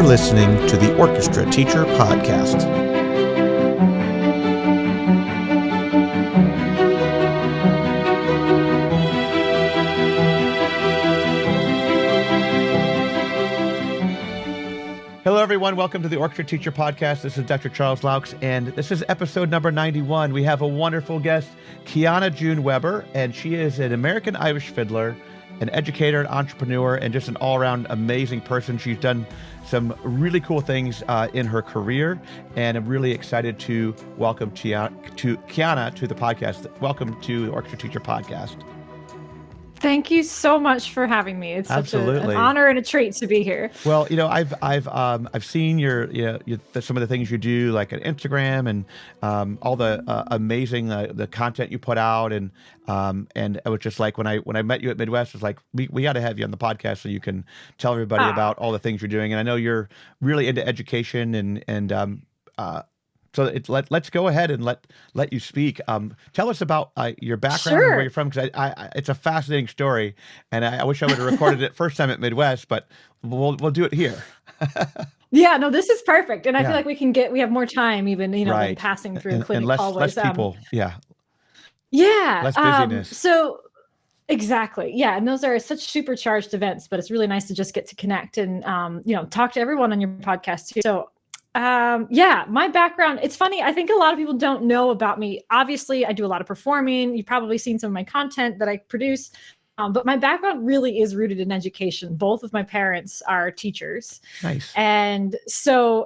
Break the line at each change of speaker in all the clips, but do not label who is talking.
listening to the Orchestra Teacher Podcast. Hello, everyone. Welcome to the Orchestra Teacher Podcast. This is Dr. Charles Laux, and this is episode number 91. We have a wonderful guest, Kiana June Weber, and she is an American-Irish fiddler, an educator, an entrepreneur, and just an all-around amazing person. She's done some really cool things in her career, and I'm really excited to welcome Kiana to the podcast. Welcome to the Orchestra Teacher Podcast.
Thank you so much for having me. It's such an honor and a treat to be here.
Well, you know, I've seen your some of the things you do, like on Instagram, and all the amazing the content you put out, and it was just like when I met you at Midwest, it was like we got to have you on the podcast so you can tell everybody about all the things you're doing. And I know you're really into education, so let's go ahead and let you speak. Tell us about your background and where you're from, because it's a fascinating story, and I wish I would have recorded it first time at Midwest, but we'll do it here.
Yeah, no, this is perfect, and I feel like we have more time, even than passing through clinic hallways.
Less people,
less
busyness.
So exactly, yeah, and those are such supercharged events, but it's really nice to just get to connect and talk to everyone on your podcast too. So. My background, it's funny. I think a lot of people don't know about me. Obviously, I do a lot of performing. You've probably seen some of my content that I produce. But my background really is rooted in education. Both of my parents are teachers.
Nice.
And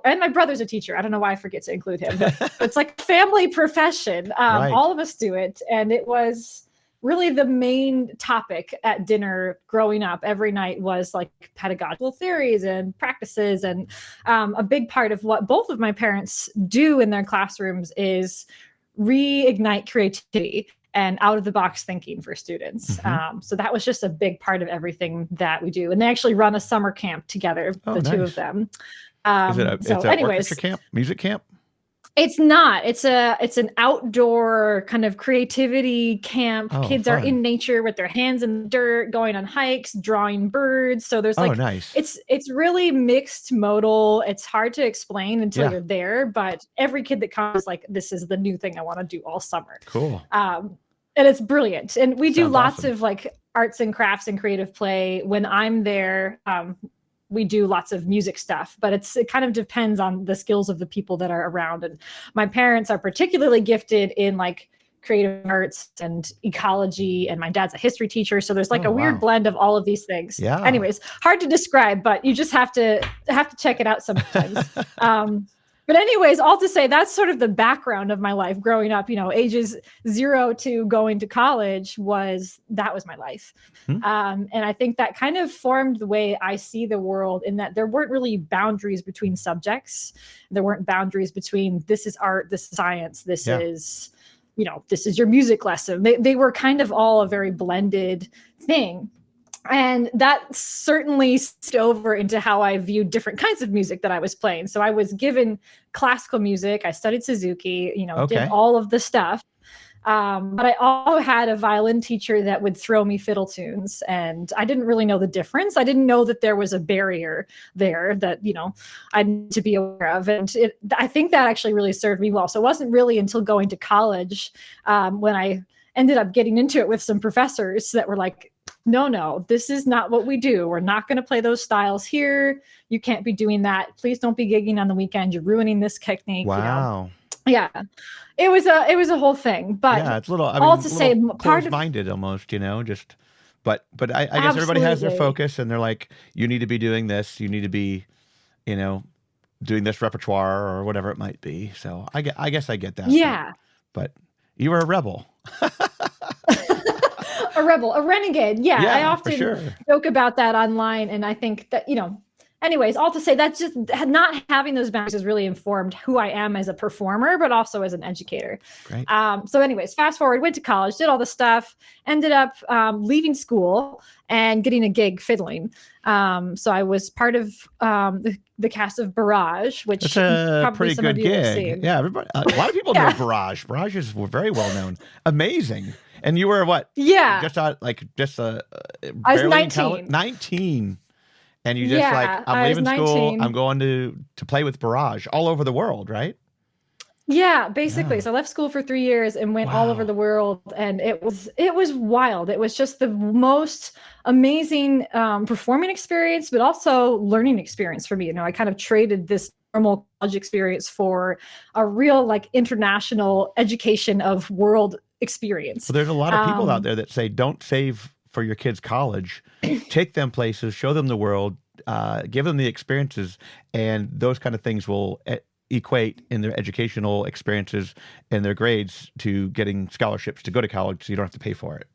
my brother's a teacher. I don't know why I forget to include him, but it's like a family profession.
Right.
All of us do it. And it was really the main topic at dinner growing up every night was like pedagogical theories and practices. And a big part of what both of my parents do in their classrooms is reignite creativity and out of the box thinking for students.
Mm-hmm.
So that was just a big part of everything that we do. And they actually run a summer camp together, two of them.
Is it an orchestra camp, music camp?
It's not. It's an outdoor kind of creativity camp. Kids are in nature with their hands in the dirt, going on hikes, drawing birds. So there's
nice.
It's really mixed modal. It's hard to explain until you're there, but every kid that comes is like, this is the new thing I want to do all summer.
Cool.
And it's brilliant. And we do lots
awesome.
of like arts and crafts and creative play. When I'm there, we do lots of music stuff, but it kind of depends on the skills of the people that are around. And my parents are particularly gifted in like creative arts and ecology, and my dad's a history teacher. So there's like a weird blend of all of these things.
Yeah.
Anyways, hard to describe, but you just have to check it out sometimes. But anyways, all to say, that's sort of the background of my life growing up, ages 0 to going to college that was my life.
Mm-hmm.
And I think that kind of formed the way I see the world, in that there weren't really boundaries between subjects. There weren't boundaries between this is art, this is science, this is, this is your music lesson. They were kind of all a very blended thing. And that certainly spilled over into how I viewed different kinds of music that I was playing. So I was given classical music. I studied Suzuki, did all of the stuff. But I also had a violin teacher that would throw me fiddle tunes. And I didn't really know the difference. I didn't know that there was a barrier there that, I need to be aware of. And I think that actually really served me well. So it wasn't really until going to college when I ended up getting into it with some professors that were like, no, this is not what we do. We're not going to play those styles here. You can't be doing that. Please don't be gigging on the weekend. You're ruining this technique.
Wow.
Yeah. It was a whole thing, but
it's a little, closed-minded almost, but I guess everybody has their focus, and they're like, you need to be doing this. You need to be, doing this repertoire or whatever it might be. So I guess I get that.
Yeah.
But you were a rebel.
A rebel, a renegade. Yeah, I often joke about that online. And I think that, anyways, all to say, that's just not having those boundaries has really informed who I am as a performer, but also as an educator.
Great.
So anyways, fast forward, went to college, did all the stuff, ended up leaving school and getting a gig fiddling. So I was part of the cast of Barrage, which
it's a
probably
pretty
some
good
of you have
gig.
seen.
Yeah, everybody. A lot of people know Barrage. Barrage is very well known. Amazing. And you were what?
Yeah.
Just
I was 19.
19. And you just like,
Yeah,
I'm
I was
leaving school.
19.
I'm going to play with Barrage all over the world, right?
Yeah, basically.
Yeah.
So I left school for 3 years and went all over
Wow.
the world, and it was wild. It was just the most amazing performing experience, but also learning experience for me. You know, I kind of traded this normal college experience for a real like international education of world experience.
Well, there's a lot of people out
Um,
there that say, don't save for your kids' college, take them places, show them the world, give them the experiences, and those kind of things will equate in their educational experiences and their grades to getting scholarships to go to college, so you don't have to pay for it.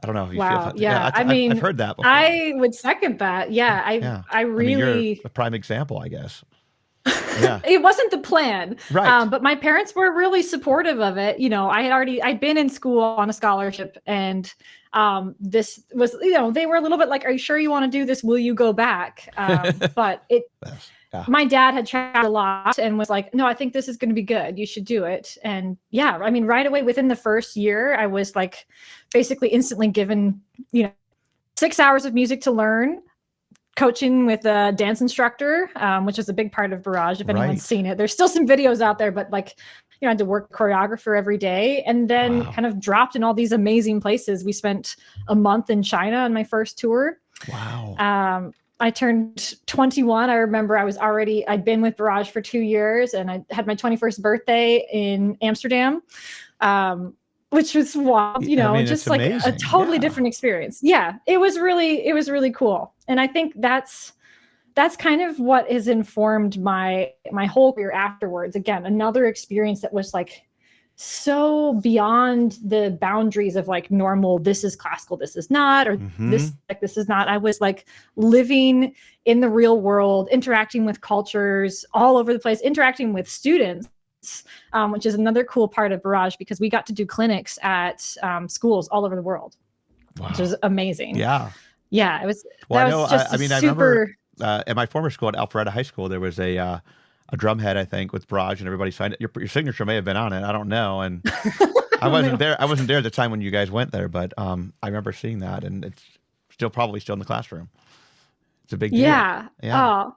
I don't know if you feel
wow.
that.
Yeah. I
I've
mean,
heard that before.
I would second that. Yeah.
Yeah.
I
I mean, you're
really,
a prime example, I guess. Yeah.
it wasn't the plan.
Right.
But my parents were really supportive of it. You know, I'd been in school on a scholarship, and this was, you know, they were a little bit like, are you sure you want to do this? Will you go back? But
Yes. Yeah.
my dad had traveled a lot and was like, no, I think this is going to be good. You should do it. And yeah, I mean, right away within the first year, I was like basically instantly given, you know, 6 hours of music to learn, coaching with a dance instructor, which is a big part of Barrage. If anyone's
Right.
seen it, there's still some videos out there, but like, you know, I had to work choreographer every day, and then
Wow.
kind of dropped in all these amazing places. We spent a month in China on my first tour.
Wow.
I turned 21. I remember I'd been with Barrage for 2 years, and I had my 21st birthday in Amsterdam, which was wild, you know,
I mean,
just
it's
like a
amazing.
totally
Yeah.
different experience. Yeah, it was really cool. And I think that's kind of what has informed my whole career afterwards. Again, another experience that was like so beyond the boundaries of like normal, this is classical, this is not, or this is not. I was like living in the real world, interacting with cultures all over the place, interacting with students, which is another cool part of Barrage, because we got to do clinics at schools all over the world.
Wow.
Which was amazing.
Yeah.
Yeah, it was.
Well,
that was just
I mean, I
super.
remember at my former school at Alpharetta High School, there was a drumhead, I think, with Barrage, and everybody signed it. Your signature may have been on it. I don't know. And I wasn't there. I wasn't there at the time when you guys went there, but I remember seeing that, and it's probably still in the classroom. It's a big deal.
Yeah.
Yeah.
Oh,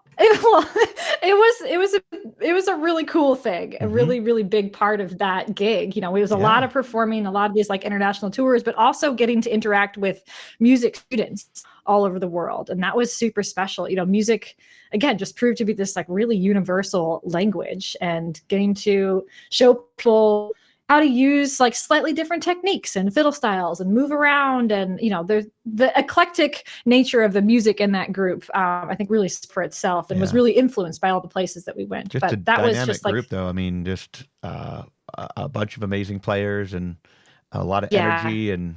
it was a really cool thing, a really big part of that gig. You know, it was a lot of performing, a lot of these like international tours, but also getting to interact with music students all over the world. And that was super special. You know, music, again, just proved to be this like really universal language, and getting to show people how to use like slightly different techniques and fiddle styles and move around. And, you know, the eclectic nature of the music in that group, I think really spoke for itself, and was really influenced by all the places that we went.
Just
but
a
that was
dynamic
just like
group, though. I mean, just a bunch of amazing players and a lot of energy, and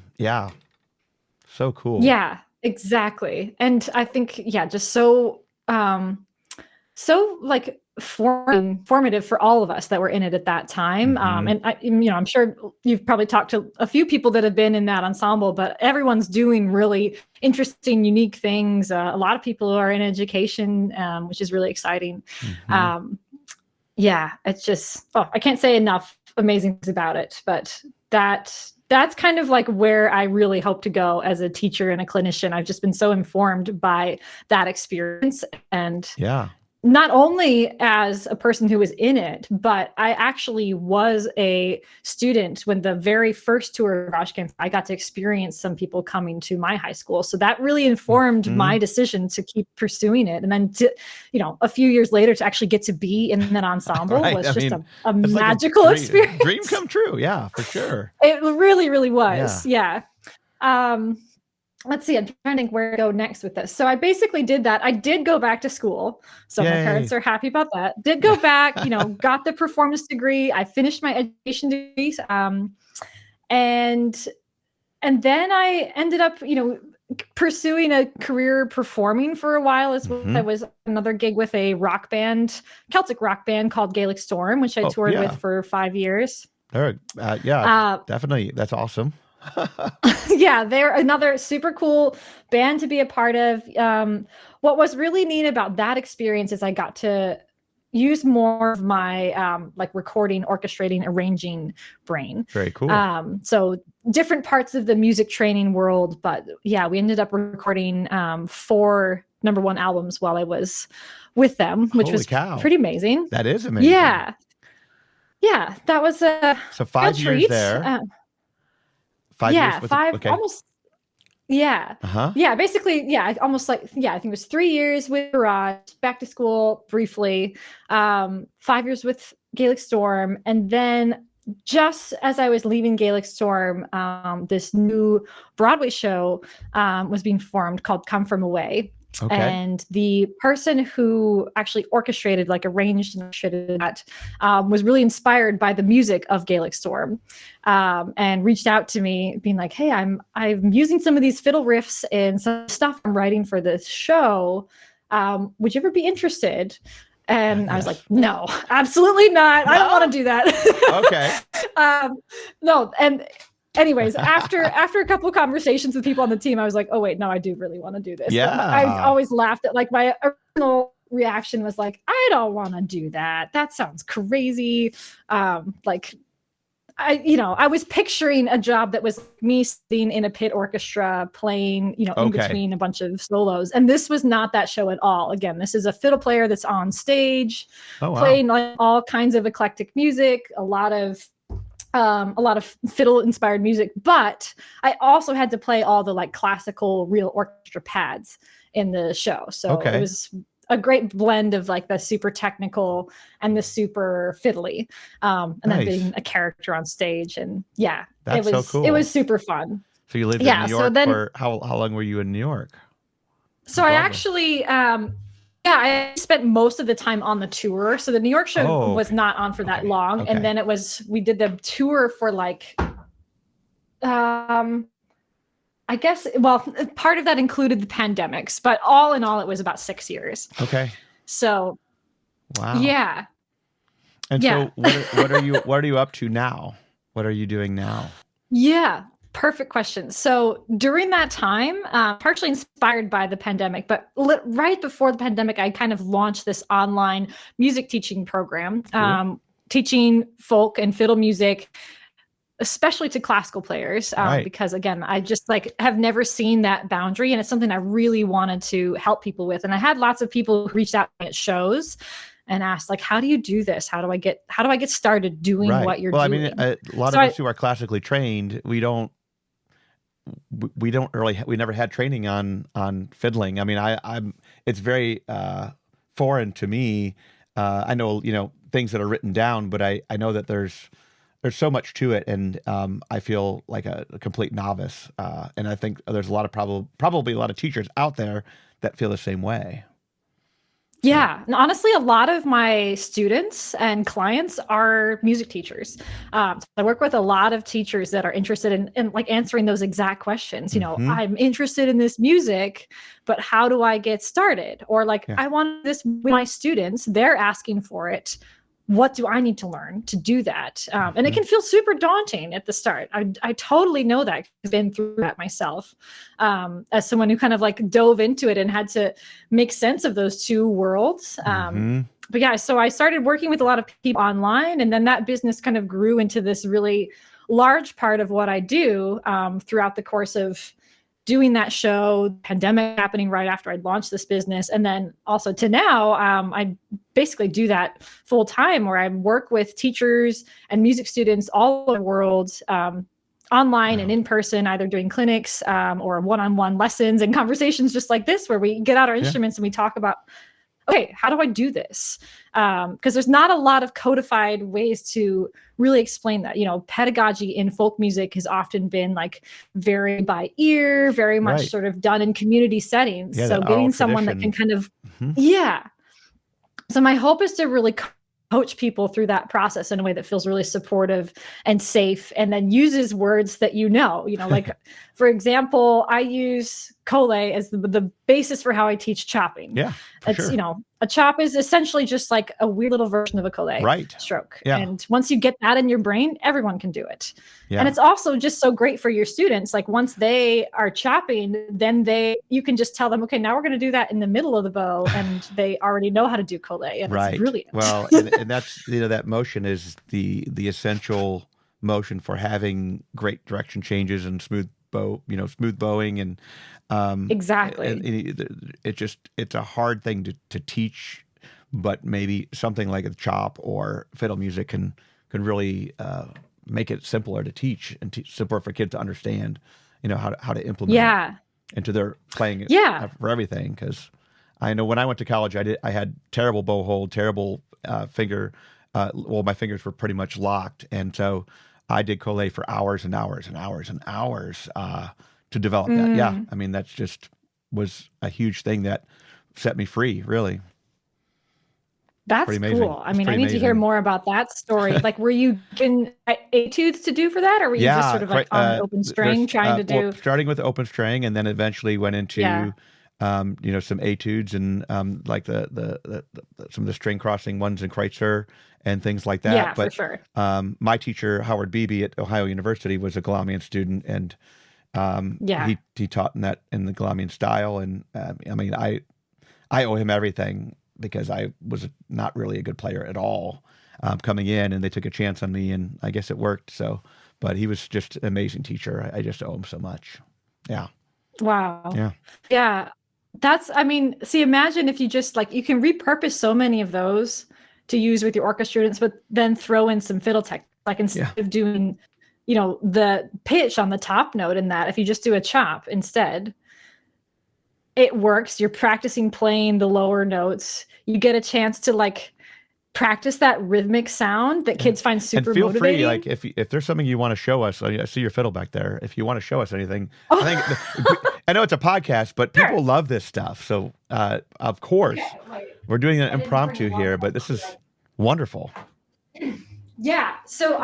so cool.
Yeah, exactly. And I think, just so like formative for all of us that were in it at that time. And I'm sure you've probably talked to a few people that have been in that ensemble, but everyone's doing really interesting, unique things. A lot of people are in education, which is really exciting. It's just, I can't say enough amazing things about it, but that's kind of like where I really hope to go as a teacher and a clinician. I've just been so informed by that experience, and not only as a person who was in it, but I actually was a student when the very first tour of Barrage came. I got to experience some people coming to my high school. So that really informed my decision to keep pursuing it. And then, a few years later, to actually get to be in that ensemble was just a magical experience.
Dream come true. Yeah, for sure.
It really, really was. Yeah. Let's see, I'm trying to think where to go next with this. So I basically did that. I did go back to school. So my parents are happy about that. Did go back, got the performance degree. I finished my education degrees. And then I ended up, pursuing a career performing for a while as well. I was another gig with a rock band, Celtic rock band called Gaelic Storm, which I toured with for 5 years.
Definitely. That's awesome.
They're another super cool band to be a part of. What was really neat about that experience is I got to use more of my like recording, orchestrating, arranging brain.
Very cool.
So different parts of the music training world. But yeah, we ended up recording 4 number 1 albums while I was with them, which
Holy
was
cow.
pretty amazing.
That is amazing.
Yeah. Yeah, that was a
So 5 years
treat.
there. 5
yeah,
years with
5
okay.
almost. Yeah.
Uh-huh.
Yeah, basically, yeah, almost like, yeah, I think it was 3 years with Barrage, back to school briefly, 5 years with Gaelic Storm, and then just as I was leaving Gaelic Storm, this new Broadway show was being formed called Come From Away.
Okay.
And the person who actually orchestrated, like arranged and orchestrated that, was really inspired by the music of Gaelic Storm, and reached out to me being like, hey, I'm using some of these fiddle riffs and some stuff I'm writing for this show. Would you ever be interested? And yes. I was like, no, absolutely not. No? I don't want to do that.
Okay.
No. And anyways, after a couple of conversations with people on the team, I was like, oh wait, no, I do really want to do this.
Yeah.
I always laughed at, like, my original reaction was like, I don't want to do that. That sounds crazy. Like, I was picturing a job that was me sitting in a pit orchestra playing, in between a bunch of solos. And this was not that show at all. Again, this is a fiddle player that's on stage, playing like all kinds of eclectic music, a lot of fiddle inspired music, but I also had to play all the like classical real orchestra pads in the show. So it was a great blend of like the super technical and the super fiddly, and then being a character on stage. And yeah,
that's so cool.
It was super fun.
So you lived in New York for how long were you in New York?
So I actually, I spent most of the time on the tour. So the New York show was not on for that long. Okay. And then we did the tour for like, I guess, well, part of that included the pandemics, but all in all, it was about 6 years.
Okay.
So,
wow.
Yeah.
And so what are you up to now? What are you doing now?
Yeah. Perfect question. So during that time, partially inspired by the pandemic, but right before the pandemic, I kind of launched this online music teaching program, teaching folk and fiddle music, especially to classical players, because again, I just like have never seen that boundary, and it's something I really wanted to help people with. And I had lots of people who reached out to me at shows and asked, like, how do you do this? How do I get started doing what you're doing?
I mean, a lot of us who are classically trained, we never had training on fiddling. I mean, it's very foreign to me. I know, things that are written down, but I know that there's so much to it, and I feel like a complete novice. And I think there's a lot of probably a lot of teachers out there that feel the same way.
Yeah. And honestly, a lot of my students and clients are music teachers. I work with a lot of teachers that are interested in like answering those exact questions. I'm interested in this music, but how do I get started? Or like, I want this with my students. They're asking for it. What do I need to learn to do that? And it can feel super daunting at the start. I totally know that. I've been through that myself, as someone who kind of like dove into it and had to make sense of those two worlds. But yeah, so I started working with a lot of people online, and then that business kind of grew into this really large part of what I do throughout the course of doing that show, pandemic happening right after I'd launched this business. And then also to now, I basically do that full time, where I work with teachers and music students all over the world, online and in person, either doing clinics or one-on-one lessons and conversations just like this, where we get out our instruments and we talk about, okay, how do I do this? Because there's not a lot of codified ways to really explain that. Pedagogy in folk music has often been like very by ear, very much sort of done in community settings. So getting someone that can kind of, So my hope is to really coach people through that process in a way that feels really supportive and safe, and then uses words that like, for example, I use cole as the basis for how I teach chopping.
Yeah,
it's a chop is essentially just like a weird little version of a cole stroke. Yeah. And once you get that in your brain, everyone can do it. Yeah. And it's also just so great for your students. Like once they are chopping, then you can just tell them, okay, now we're going to do that in the middle of the bow, and they already know how to do cole. And it's brilliant.
Well, and that's that motion is the essential motion for having great direction changes and smooth bowing and
Exactly.
it's a hard thing to teach, but maybe something like a chop or fiddle music can really make it simpler to teach and simpler for kids to understand, how to implement it into their playing for everything. Because I know when I went to college, I had terrible bow hold, terrible finger. My fingers were pretty much locked, and so I did collé for hours and hours and hours and hours to develop that. Yeah, I mean that's just was a huge thing that set me free, really.
That's cool. I mean, I need to hear more about that story. Like, were you given etudes to do for that, or were you just sort of like on an open string trying to do?
Starting with open string, and then eventually went into, some etudes and like the some of the string crossing ones in Kreutzer and things like that.
Yeah, for sure.
My teacher Howard Beebe at Ohio University was a Galamian student, and he taught in the Galamian style, and I mean, I owe him everything, because I was not really a good player at all coming in, and they took a chance on me, and I guess it worked. So, but he was just an amazing teacher. I just owe him so much. Yeah.
Wow.
Yeah.
Yeah. See, imagine if you just you can repurpose so many of those to use with your orchestra students, but then throw in some fiddle tech, instead of doing, the pitch on the top note in that, if you just do a chop instead, it works. You're practicing playing the lower notes. You get a chance to practice that rhythmic sound that kids find super motivating.
And feel free, if there's something you want to show us, I see your fiddle back there. If you want to show us anything, I know it's a podcast, but people love this stuff. So, of course, we're doing an impromptu here, but this is wonderful.
Yeah. So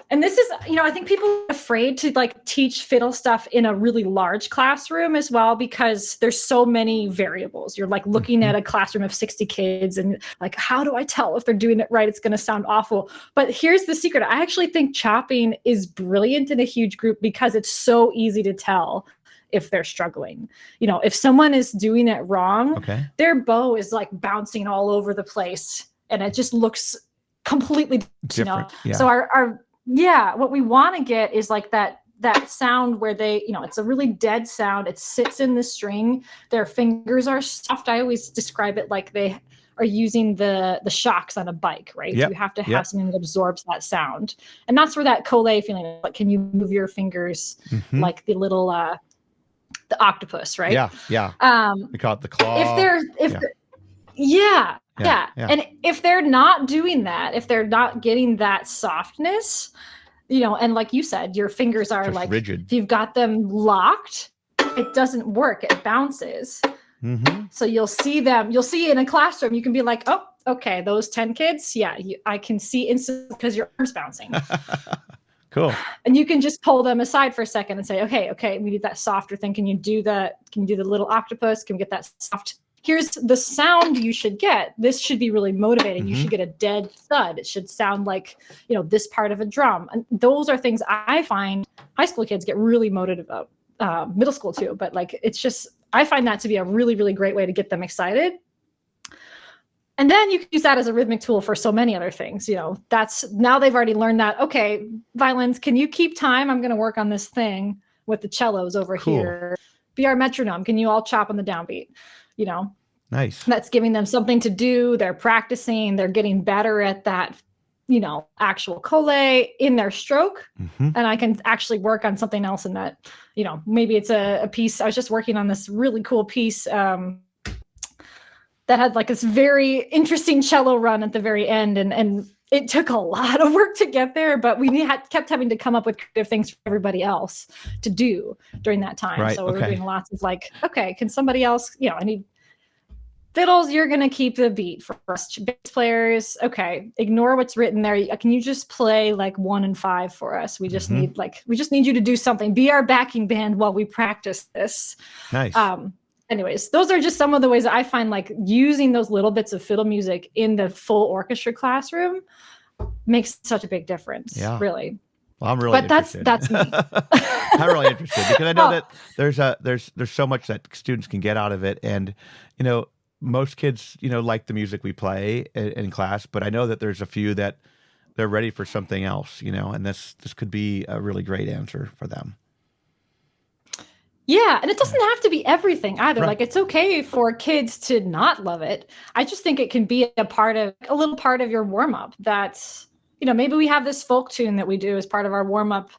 and this is, I think people are afraid to teach fiddle stuff in a really large classroom as well, because there's so many variables. You're looking at a classroom of 60 kids and how do I tell if they're doing it right? It's going to sound awful. But here's the secret. I actually think chopping is brilliant in a huge group because it's so easy to tell if they're struggling. If someone is doing it wrong, their bow is bouncing all over the place and it just looks completely different. So what we want to get is that sound where they, it's a really dead sound. It sits in the string. Their fingers are soft. I always describe it like they are using the shocks on a bike, right? You have to have something that absorbs that sound. And that's where that collé feeling, can you move your fingers like the little, the octopus, right?
Yeah. We call it the claw.
And if they're not doing that, if they're not getting that softness, and like you said, your fingers are just rigid. If you've got them locked, it doesn't work. It bounces. So you'll see in a classroom, you can be like, oh, okay, those 10 kids. Yeah. I can see instantly because your arm's bouncing.
Cool.
And you can just pull them aside for a second and say, okay, we need that softer thing. Can you do the little octopus? Can we get that soft? Here's the sound you should get. This should be really motivating. You should get a dead thud. It should sound like, this part of a drum. And those are things I find high school kids get really motivated about, middle school too. But it's just, I find that to be a really, really great way to get them excited. And then you can use that as a rhythmic tool for so many other things. Now they've already learned that, okay, violins, can you keep time? I'm going to work on this thing with the cellos over here. Be our metronome. Can you all chop on the downbeat?
Nice.
That's giving them something to do. They're practicing. They're getting better at that, actual collé in their stroke. And I can actually work on something else in that, maybe it's a piece. I was just working on this really cool piece that had this very interesting cello run at the very end. And it took a lot of work to get there, but we kept having to come up with creative things for everybody else to do during that time.
Right,
so we were doing lots of okay, can somebody else, I need fiddles, you're going to keep the beat for us. Bass players, okay, ignore what's written there. Can you just play 1 and 5 for us? We just need you to do something. Be our backing band while we practice this.
Nice.
Anyways, those are just some of the ways that I find using those little bits of fiddle music in the full orchestra classroom makes such a big difference. Yeah. Really.
Well, I'm really interested.
That's me.
I'm really interested because I know that there's so much that students can get out of it. And, most kids, like the music we play in class, but I know that there's a few that they're ready for something else, and this could be a really great answer for them.
Yeah, and it doesn't have to be everything either.
Right.
Like, it's okay for kids to not love it. I just think it can be a little part of your warm up. That's, maybe we have this folk tune that we do as part of our warm up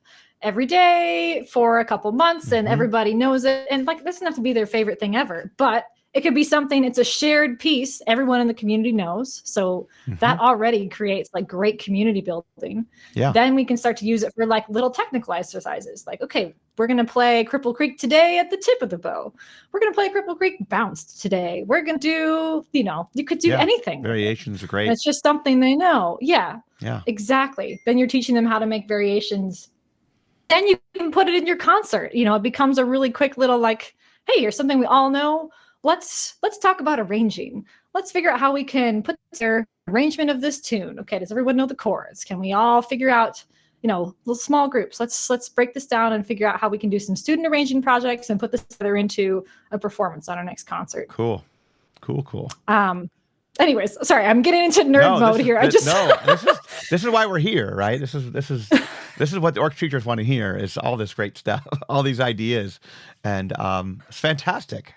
every day for a couple months, and everybody knows it. And like, it doesn't have to be their favorite thing ever, but it could be something, it's a shared piece everyone in the community knows. So that already creates like great community building.
Yeah.
Then we can start to use it for like little technical exercises. Like, okay, we're going to play Cripple Creek today at the tip of the bow. We're going to play Cripple Creek bounced today. We're going to do, you could do anything.
Variations are great.
And it's just something they know. Yeah,
Yeah.
Exactly. Then you're teaching them how to make variations. Then you can put it in your concert. It becomes a really quick little like, hey, here's something we all know. Let's talk about arranging. Let's figure out how we can put their arrangement of this tune. Okay, does everyone know the chords? Can we all figure out, little small groups? Let's break this down and figure out how we can do some student arranging projects and put this together into a performance on our next concert.
Cool.
Anyways, sorry, I'm getting into nerd mode here.
This is why we're here, right? This is what the orchestra teachers want to hear, is all this great stuff, all these ideas, and it's fantastic.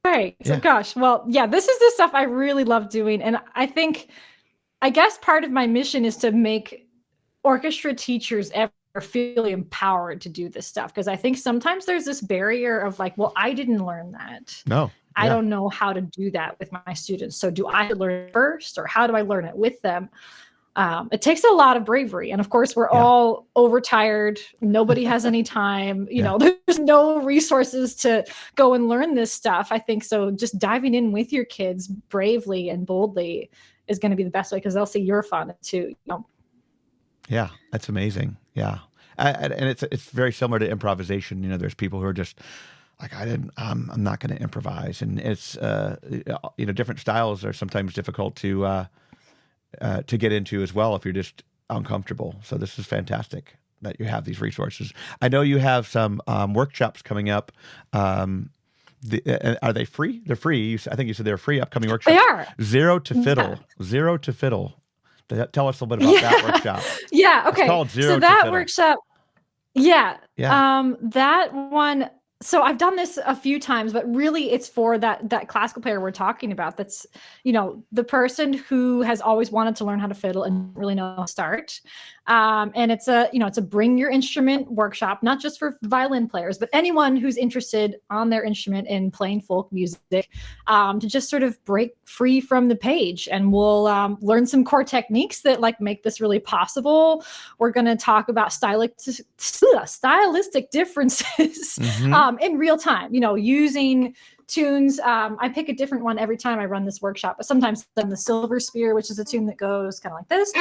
Right. So, gosh, well, yeah, this is the stuff I really love doing, and I guess part of my mission is to make orchestra teachers ever feel empowered to do this stuff, because I think sometimes there's this barrier of like, well, I didn't learn that.
No.
I don't know how to do that with my students. So do I learn it first, or how do I learn it with them? It takes a lot of bravery. And of course, we're all overtired. Nobody has any time. There's no resources to go and learn this stuff. I think so. Just diving in with your kids bravely and boldly is going to be the best way, because they'll see you're fun too.
Yeah, that's amazing. Yeah. And it's very similar to improvisation. There's people who are just like, I'm not going to improvise. And it's, different styles are sometimes difficult to get into as well if you're just uncomfortable. So this is fantastic that you have these resources. I know you have some workshops coming up. Are they free? They're free. I think you said they're free upcoming workshops.
They are.
Zero to Fiddle. Tell us a little bit about that workshop.
Yeah. Okay.
It's called Zero
so
to
that
Fiddle.
workshop. Yeah.
Yeah.
That one. So I've done this a few times, but really it's for that classical player we're talking about. That's, the person who has always wanted to learn how to fiddle and really know how to start. And it's a bring your instrument workshop, not just for violin players, but anyone who's interested on their instrument in playing folk music, to just sort of break free from the page. And we'll learn some core techniques that like make this really possible. We're going to talk about stylistic differences in real time, using tunes. I pick a different one every time I run this workshop, but sometimes then the Silver Spear, which is a tune that goes kind of like this.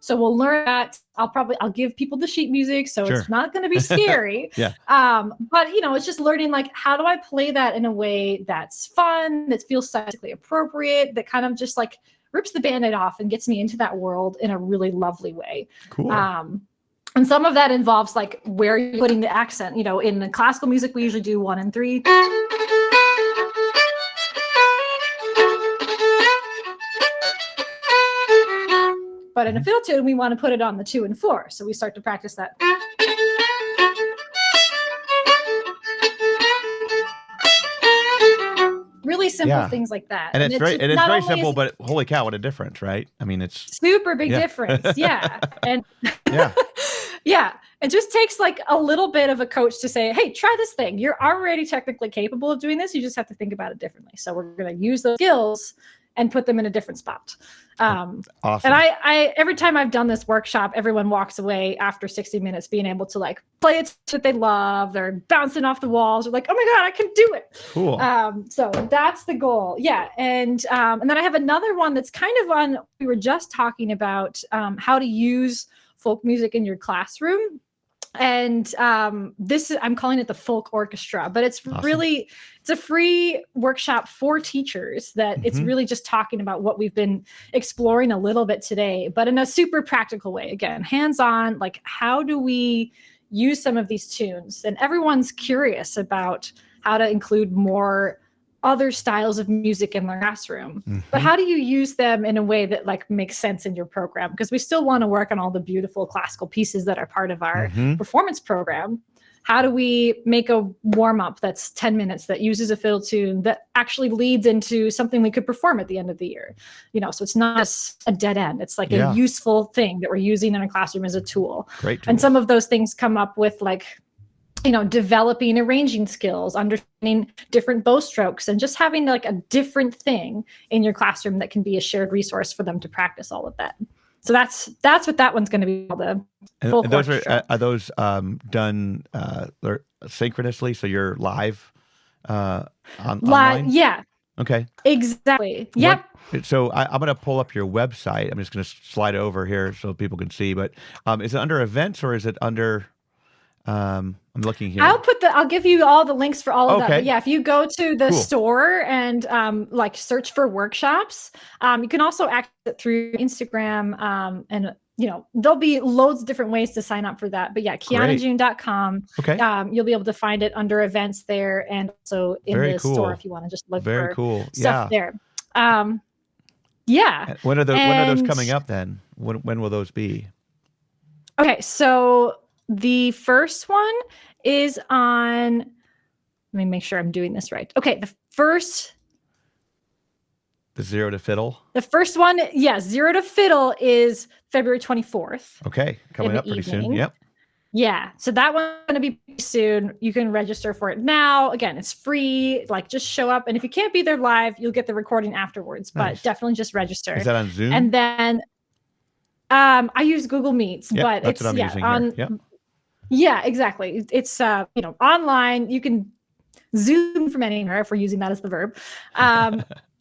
So we'll learn that. I'll give people the sheet music, so It's not going to be scary.
Yeah.
But it's just learning like, how do I play that in a way that's fun, that feels stylistically appropriate, that kind of just like rips the Band-Aid off and gets me into that world in a really lovely way.
Cool.
And some of that involves like where you're putting the accent. In the classical music, we usually do 1 and 3. But in a fiddle tune, we want to put it on the 2 and 4. So we start to practice that. Really simple things like that.
And it's very simple, but holy cow, what a difference, right? I mean, it's
super big difference. Yeah. And yeah. It just takes like a little bit of a coach to say, hey, try this thing. You're already technically capable of doing this. You just have to think about it differently. So we're going to use those skills and put them in a different spot.
Awesome.
And I every time I've done this workshop, everyone walks away after 60 minutes being able to like play it that they love. They're bouncing off the walls. They're like, oh my God, I can do it.
Cool.
So that's the goal. Yeah. And then I have another one that's kind of on, we were just talking about how to use folk music in your classroom. And I'm calling it the folk orchestra, but it's really, it's a free workshop for teachers that it's really just talking about what we've been exploring a little bit today, but in a super practical way. Again, hands-on, like how do we use some of these tunes? And everyone's curious about how to include more other styles of music in the classroom, but how do you use them in a way that like makes sense in your program? Because we still want to work on all the beautiful classical pieces that are part of our performance program. How do we make a warm-up that's 10 minutes that uses a fiddle tune that actually leads into something we could perform at the end of the year? So it's not just a dead end. It's like a useful thing that we're using in a classroom as a tool.
Great tool.
And some of those things come up with like, developing arranging skills, understanding different bow strokes, and just having like a different thing in your classroom that can be a shared resource for them to practice all of that. So that's what that one's going to be called.
And those are those done synchronously? So you're live online?
Yeah.
Okay.
Exactly. Yep.
So I'm going to pull up your website. I'm just going to slide over here so people can see. But is it under events or is it under? I'm looking here.
I'll give you all the links for all of that. But yeah, if you go to the
Cool.
store and like search for workshops, you can also access it through Instagram. And there'll be loads of different ways to sign up for that. But yeah, kianajune.com.
Okay.
You'll be able to find it under events there, and also in the store if you want to just look for stuff there. Yeah.
When are those coming up then? When will those be?
Okay, so the first one is on, let me make sure I'm doing this right. Okay, the
Zero to Fiddle?
The first one, Zero to Fiddle is February 24th.
Okay, coming up pretty soon. Yep.
Yeah, so that one's going to be soon. You can register for it now. Again, it's free. Like, just show up. And if you can't be there live, you'll get the recording afterwards. But definitely just register.
Is that on Zoom?
And then I use Google Meets, but
that's
it's
what I'm using
on.
Here. Yep.
Yeah, exactly. It's online. You can Zoom from anywhere if we're using that as the verb.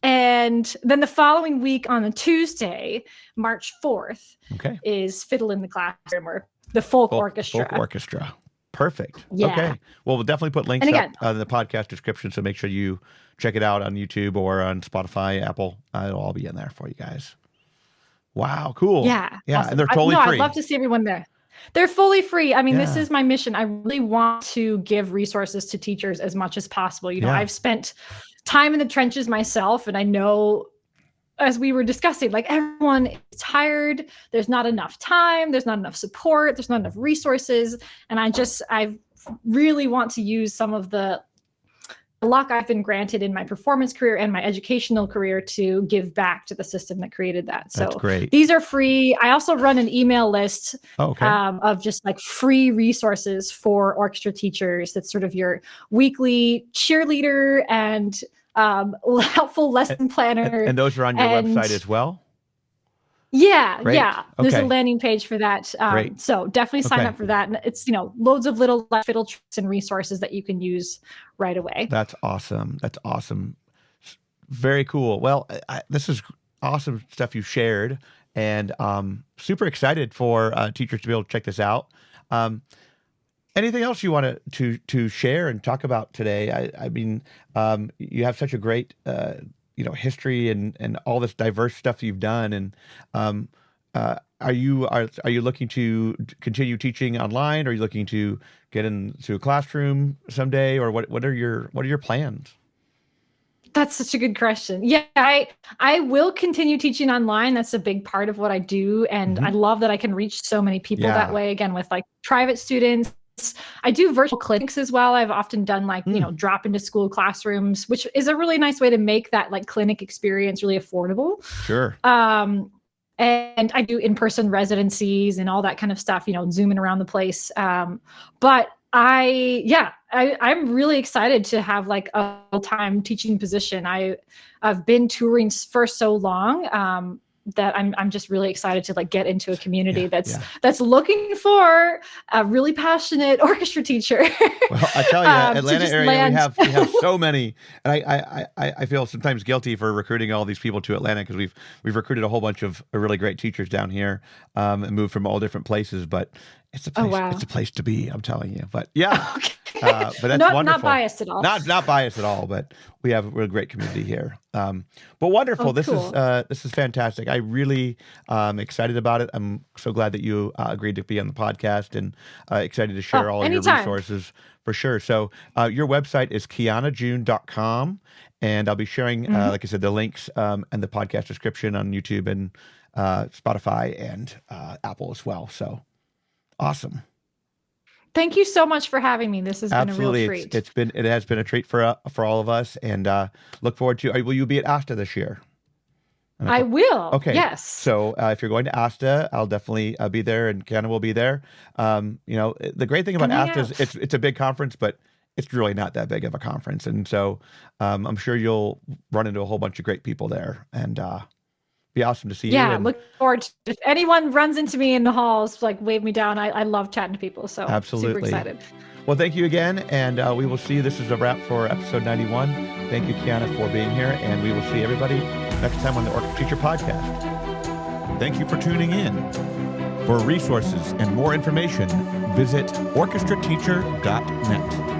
And then the following week on a Tuesday, March 4th, is Fiddle in the Classroom, or the folk orchestra.
Folk orchestra. Perfect.
Yeah.
Okay. Well, we'll definitely put links up in the podcast description, so make sure you check it out on YouTube or on Spotify, Apple. It'll all be in there for you guys. Wow, cool.
Yeah.
Yeah,
awesome.
and they're totally free.
I'd love to see everyone there. They're fully free. I mean, this is my mission. I really want to give resources to teachers as much as possible. I've spent time in the trenches myself, and I know, as we were discussing, like, everyone is tired. There's not enough time. There's not enough support. There's not enough resources. And I really want to use some of the luck I've been granted in my performance career and my educational career to give back to the system that created that. So
that's great.
These are free. I also run an email list of just like free resources for orchestra teachers. That's sort of your weekly cheerleader and helpful lesson planner.
And those are on your website as well?
Yeah,
Great.
yeah. There's a landing page for that. So definitely sign up for that. And it's, loads of little fiddle tricks and resources that you can use right away.
That's awesome. That's awesome. Very cool. Well, this is awesome stuff you shared, and super excited for teachers to be able to check this out. Anything else you want to share and talk about today? I mean, you have such a great history and all this diverse stuff you've done. And are you looking to continue teaching online? Are you looking to get into a classroom someday, or what are your plans?
That's such a good question. Yeah, I will continue teaching online. That's a big part of what I do, and I love that I can reach so many people that way. Again, with like private students. I do virtual clinics as well. I've often done drop into school classrooms, which is a really nice way to make that like clinic experience really affordable.
Sure.
And I do in-person residencies and all that kind of stuff, zooming around the place. But I'm really excited to have like a full-time teaching position. I've been touring for so long, that I'm just really excited to like get into a community that's looking for a really passionate orchestra teacher.
Well, I tell you, Atlanta area, we have so many, and I feel sometimes guilty for recruiting all these people to Atlanta, because we've recruited a whole bunch of really great teachers down here, and moved from all different places. But it's a
Oh,
place.
wow.
It's a place to be. I'm telling you. But yeah,
Okay.
but that's
not
wonderful.
biased at all.
Not biased at all. But we're a great community here. But wonderful.
Cool.
This is fantastic. I really excited about it. I'm so glad that you agreed to be on the podcast, and excited to share all
anytime.
your resources for sure. So your website is kianajune.com, and I'll be sharing, like I said, the links and the podcast description on YouTube and Spotify and Apple as well. So awesome.
Thank you so much for having me. This has
Absolutely.
been a real treat.
It has been a treat for all of us, and look forward to. Will you be at ASTA this year?
I will.
Okay.
Yes.
So if you're going to ASTA, I'll definitely be there, and Kiana will be there. The great thing about ASTA is it's a big conference, but it's really not that big of a conference, and so I'm sure you'll run into a whole bunch of great people there, and be awesome to see you.
Yeah, look forward to it. If anyone runs into me in the halls, like wave me down. I love chatting to people, so
absolutely
super excited.
Well, thank you again, and we will see you. This is a wrap for episode 91. Thank you, Kiana, for being here, and we will see everybody next time on the Orchestra Teacher Podcast. Thank you for tuning in. For resources and more information, visit orchestrateacher.net.